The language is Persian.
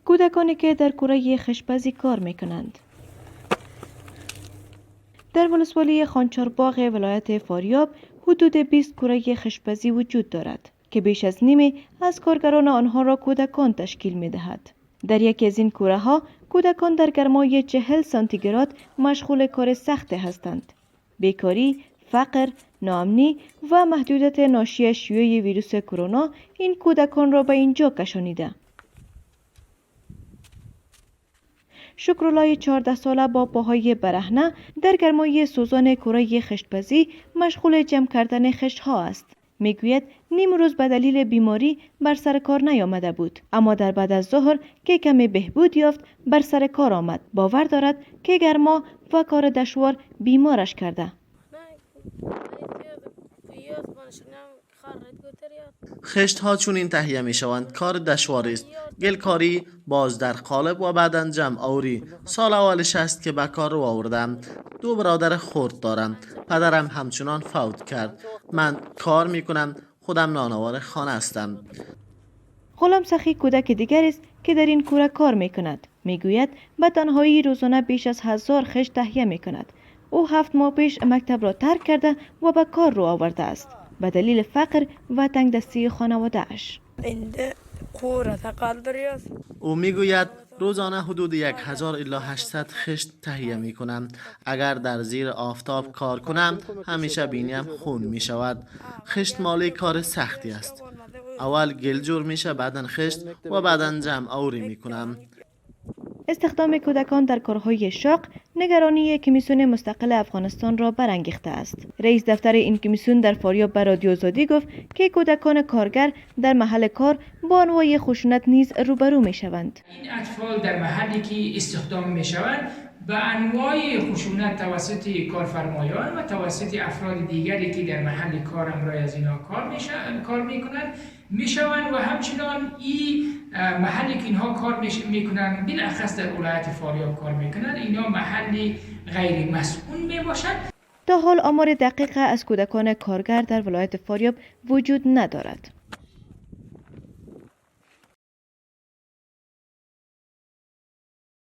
کودکانی که در کره خشتپزی کار میکنند. در ولسوالی خانچارباغ ولایت فاریاب حدود 20 کره خشتپزی وجود دارد که بیش از نیمی از کارگران آنها را کودکان تشکیل می‌دهد. در یکی از این کوره ها کودکان در گرمای 40 سانتیگراد مشغول کار سخت هستند. بیکاری، فقر، ناامنی و محدودیت ناشی از شیوع ویروس کرونا این کودکان را به اینجا کشانیده. شکرالله 14 ساله با پاهای برهنه در گرمای سوزان کره خشتپزی مشغول جمع کردن خشت‌ها است. میگوید نیم روز به دلیل بیماری بر سر کار نیامده بود، اما در بعد از ظهر که کمی بهبود یافت بر سر کار آمد. باور دارد که گرما و کار دشوار بیمارش کرده. خشت ها چون این تهیه می شوند کار دشواری است. گلکاری، باز در قالب و بعداً جمع آوری. سال اولش است که به کار رو آوردم. 2 برادر خرد دارم. پدرم همچنان فوت کرد. من کار می کنم، خودم نانوار خانه هستم. غلام سخی کودک دیگر است که در این کوره کار می کند. می گوید به تنهایی روزانه بیش از 1000 خشت تهیه می کند. او 7 ماه پیش مکتب را ترک کرده و به کار رو آورده است به دلیل فقر و تنگ دستی خانواده اش. او میگوید روزانه حدود 1000 الی 800 خشت تهیه می کنم. اگر در زیر آفتاب کار کنم همیشه بینیم خون می شود. خشت مالی کار سختی است. اول گل جور میشه، بعداً خشت و بعداً جمع آوری می کنم. استخدام کودکان در کارهای شاق نگرانی کمیسیون مستقل افغانستان را برانگیخته است. رئیس دفتر این کمیسیون در فاریاب به رادیو آزادی گفت که کودکان کارگر در محل کار با انواع خشونت نیز روبرو می شوند. این اطفال در محلی که استخدام می شوند به انواع خشونت توسط کارفرمایان و توسط افراد دیگری که در محل کار همراه از اینا کار میکنند میشوند و همچنان این محلی که اینها کار میکنند بالاخص در ولایت فاریاب کار میکنند اینا محلی غیر مسئول میباشند. تا حال آمار دقیق از کودکان کارگر در ولایت فاریاب وجود ندارد.